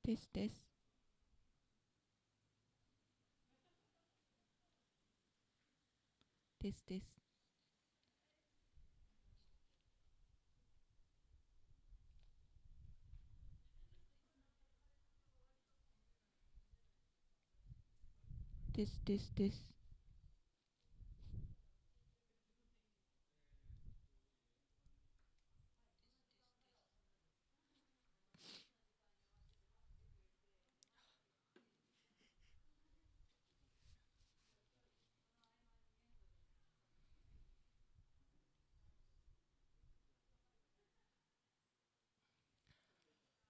ですですですですですですです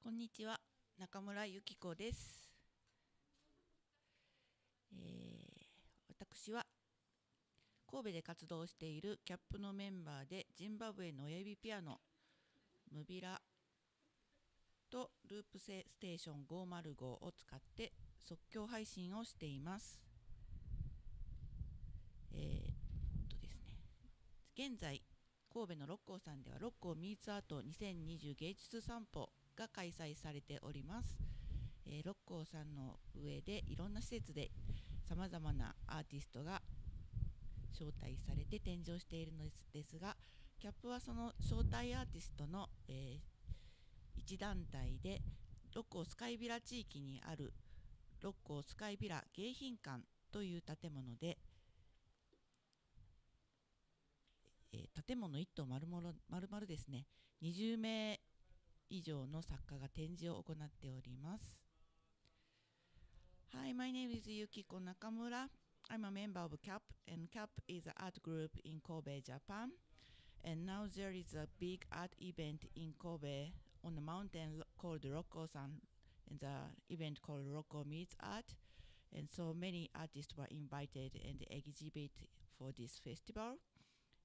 こんにちは、中村ゆき子です。私は神戸で活動しているキャップのメンバーで、ジンバブエの親指ピアノムビラとループステーション505を使って即興配信をしています。ですね、現在神戸の六甲山では六甲ミーツアート2020芸術散歩が開催されております。六甲山の上でいろんな施設でさまざまなアーティストが招待されて展示をしているのですが、キャップはその招待アーティストの、一団体で、六甲スカイビラ地域にある六甲スカイビラ迎賓館という建物で、建物一棟丸々ですね、20名以上の作家が展示を行っております。Hi, my name is Yukiko Nakamura. I'm a member of CAP, and CAP is an art group in Kobe, Japan. And now there is a big art event in Kobe on a mountain called Rokko-san, and the event called Rokko Meets Art. And so many artists were invited and exhibit for this festival.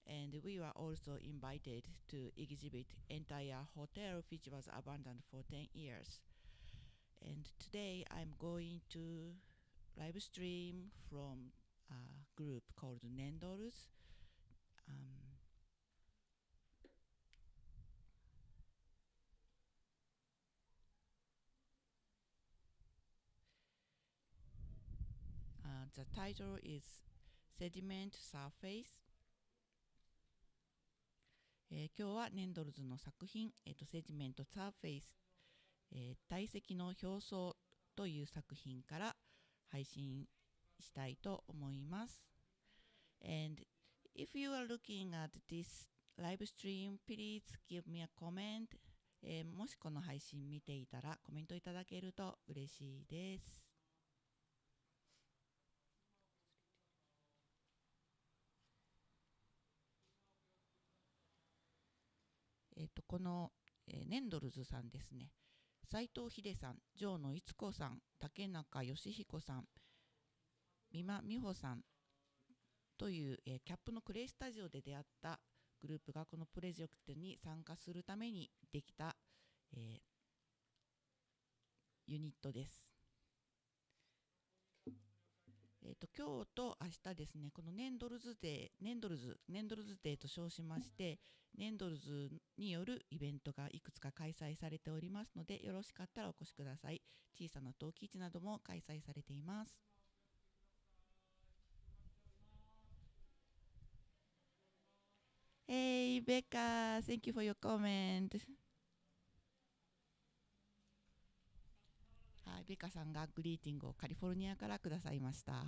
And we were also invited to exhibit entire hotel which was abandoned for 10 years. And today I'm going to live stream from a group called Nendors. Um, the title is Sediment Surface。今日はネンドルズの作品、セジメントサーフェイス、堆積の表層という作品から配信したいと思います。And if you are looking at this live stream, please give me a comment. もしこの配信見ていたらコメントいただけると嬉しいです。この、ネンドルズさんですね、斉藤秀さん、城野逸子さん、竹中義彦さん、美馬美穂さんという、キャップのクレイスタジオで出会ったグループがこのプロジェクトに参加するためにできた、ユニットです。今日と明日ですね、このネンドルズデーと称しまして、ネンドルズによるイベントがいくつか開催されておりますので、よろしかったらお越しください。小さな陶器市なども開催されています。Hey, Becca, thank you for your comment. はい、ベカさんがグリーティングをカリフォルニアからくださいました。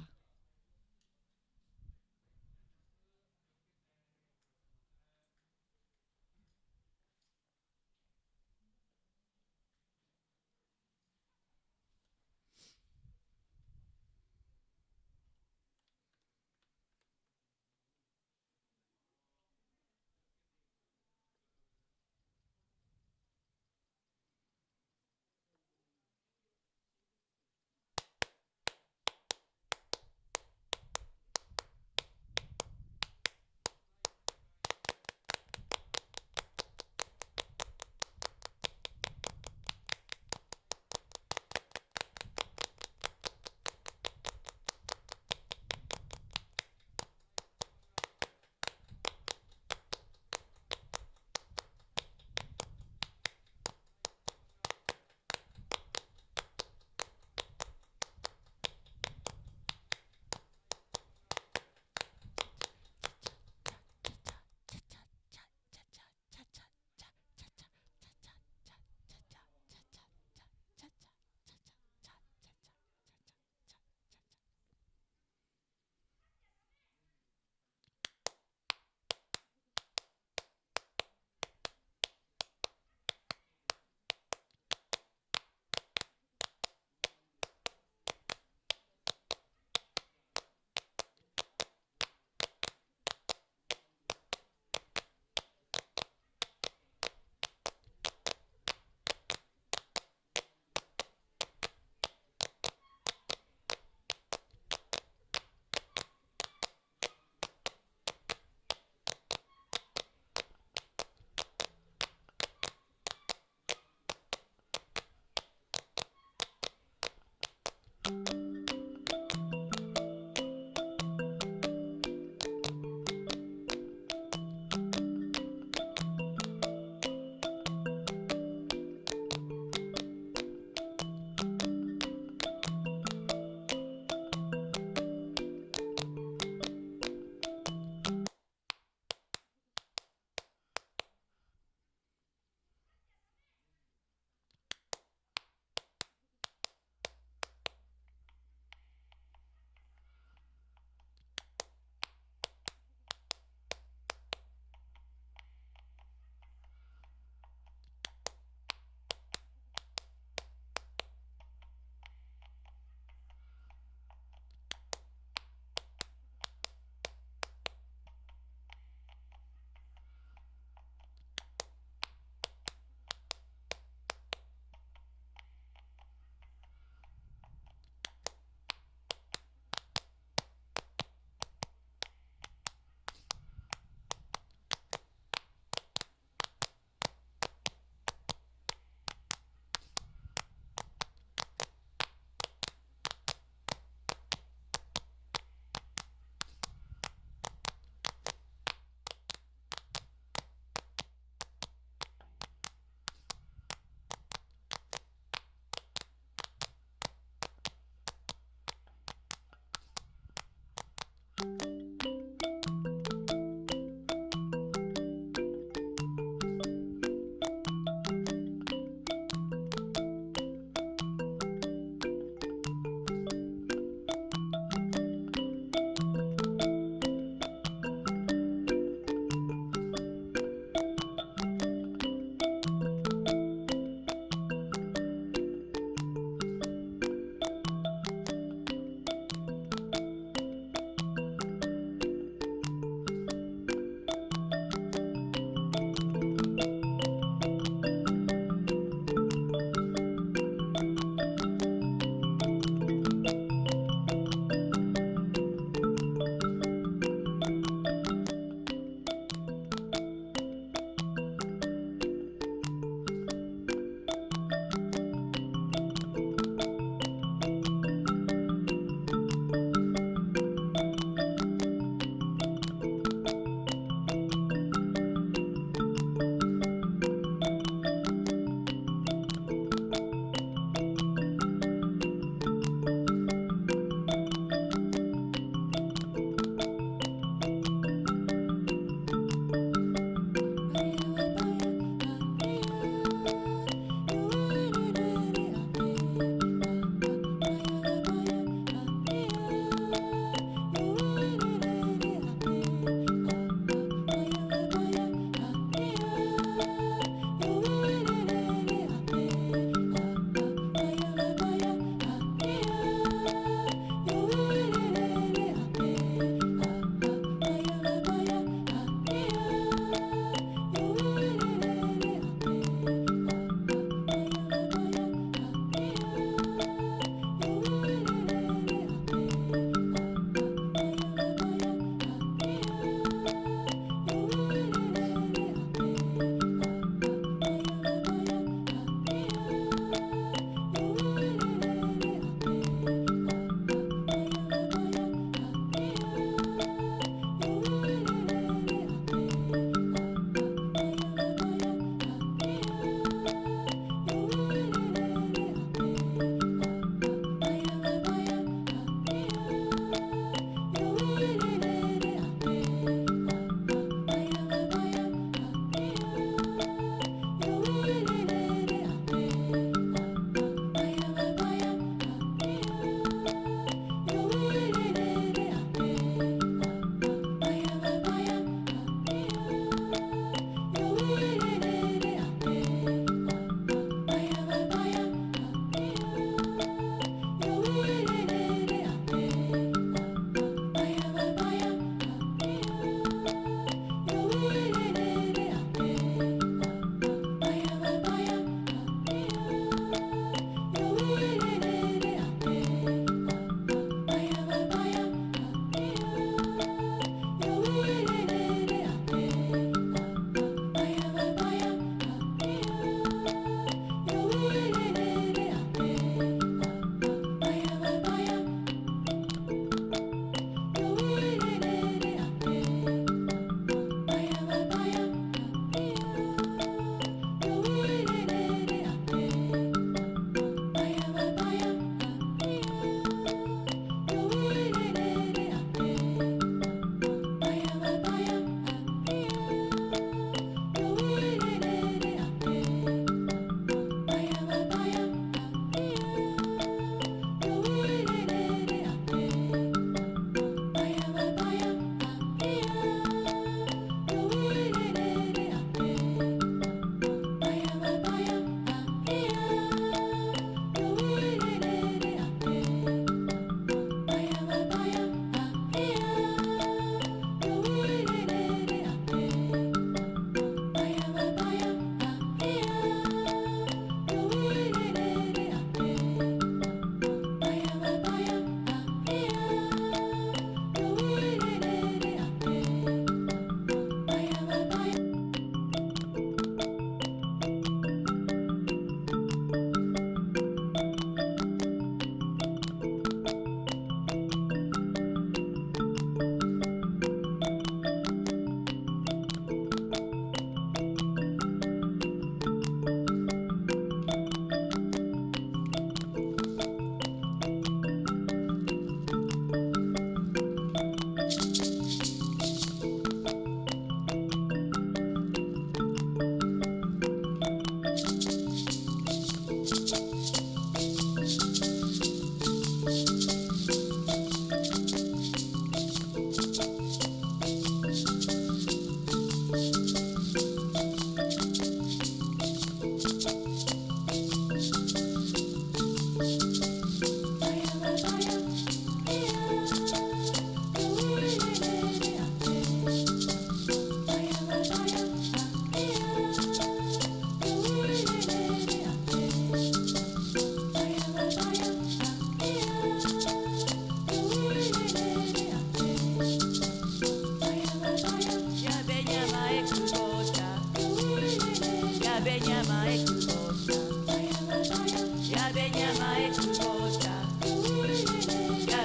や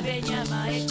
べにゃまえ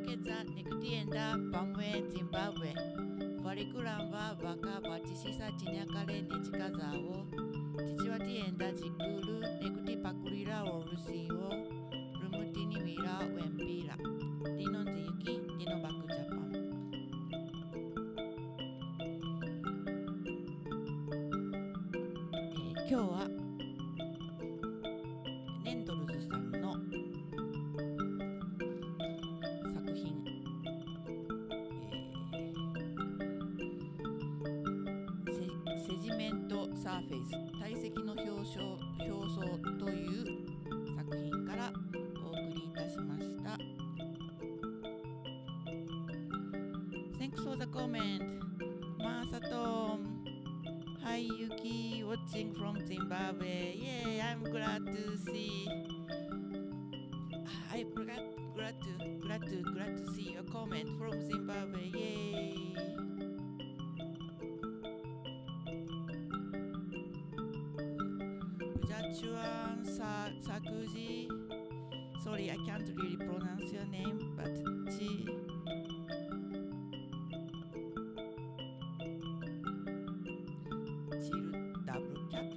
Keza Nekutienda Pamwe Zimbabwe Varikuramba Baka Batisisa Chinyakale Nechikazao Chichiwatienda Jikuru Nekuti Pakurira Orusio Rumutini Mira Wembira Dino Nziyuki Dino Baku Japan今日はネンドルズさんの作品、セジメントサーフェイス体積の表層という作品からお送りいたしました。 Thanks for the comment, Masatom. Hi Yuki, watching from Zimbabwe. Yeah, I'm glad to see. I'm glad to see your comment from Zimbabwe. Yay! Ujachuan Sakuji. Sorry, I can't really pronounce your name, but Chi. Double cat.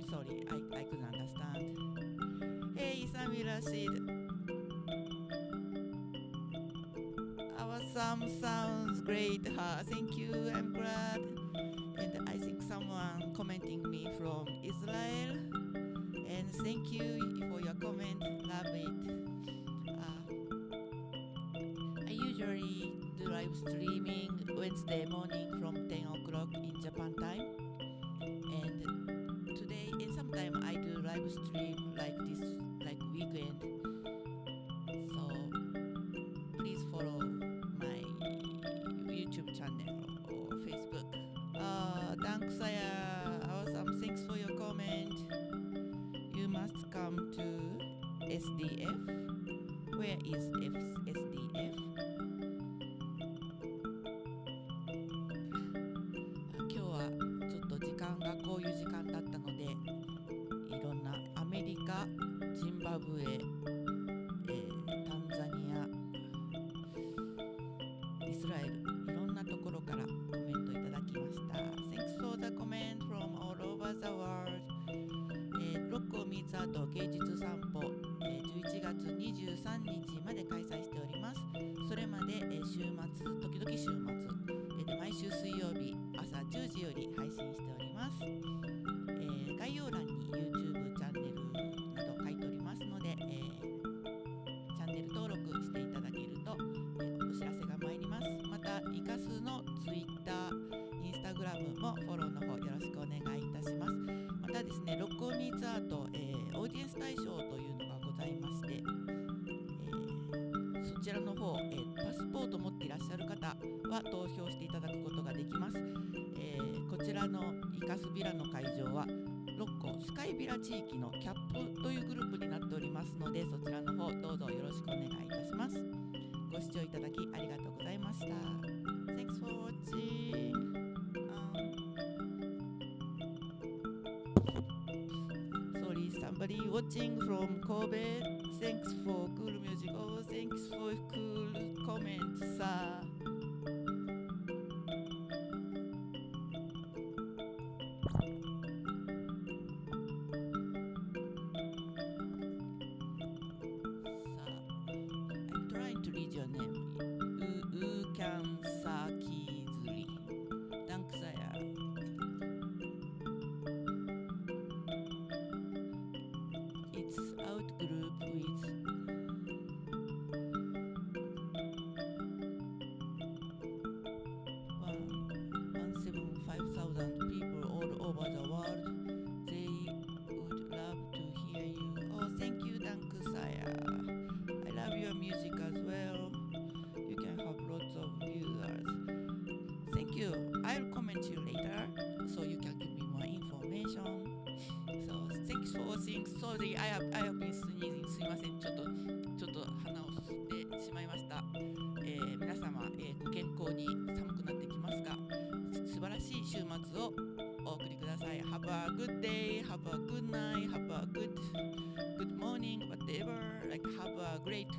Sorry, I couldn't understand. Hey, Samira Sid. Our song sounds great. Thank you. I'm glad. And I think someone commenting me from Israel. And thank you for your comment. Love it. I usually do live streaming Wednesday morning from 10 o'clock in Japan time. And today, and sometime I do live stream like this, like weekend. So please follow my YouTube channel or Facebook. Thanks, Saya. Awesome. Thanks for your comment. You must come to SDF. Where is SDF? 今日はちょっと時間がこういう時間だったので、いろんなアメリカ、ジンバブエ、タンザニア、イスラエル、いろんなところからコメントいただきました。Thanks for the comment from all over the world. 六甲水跡芸術散歩、11月23日まで開催しております。それまで、週末、時々週末、毎週水曜日朝10時より配信しております。概要欄に YouTube チャンネルなど書いておりますので、チャンネル登録していただけると、お知らせが参ります。また、イカスの Twitter、Instagram もフォローの方よろしくお願いいたします。またですね、六甲ミーツアート、オーディエンス大賞というのがございまして、そちらの方、パスポート持っていらっしゃる方は投票していただくことができます。こちらのイカスビラの会場は六甲スカイビラ地域のキャップというグループになっておりますので、そちらの方どうぞよろしくお願いいたします。ご視聴いただきありがとうございました。Thanks for watching. Sorry, somebody watching from Kobe. Thanks for cool music. Oh, thanks for cool comments, sir. I'm trying to read your name. Ukan Sakizuri. Thanks, Saya. It's out group with 175,000 people all over the world. They would love to hear you. Oh, thank you, Saya. I love your music as well. You can have lots of viewers. Thank you. I'll comment you later so you can give me more information. So thanks for watching. Sorry, I have been sneezing. すいません。ちょっと鼻を吸ってしまいました。皆様、ご健康に寒くなってきますが、素晴らしい週末をお送りください。Have a good day, have a good night, have a good morning, whatever. Like have a great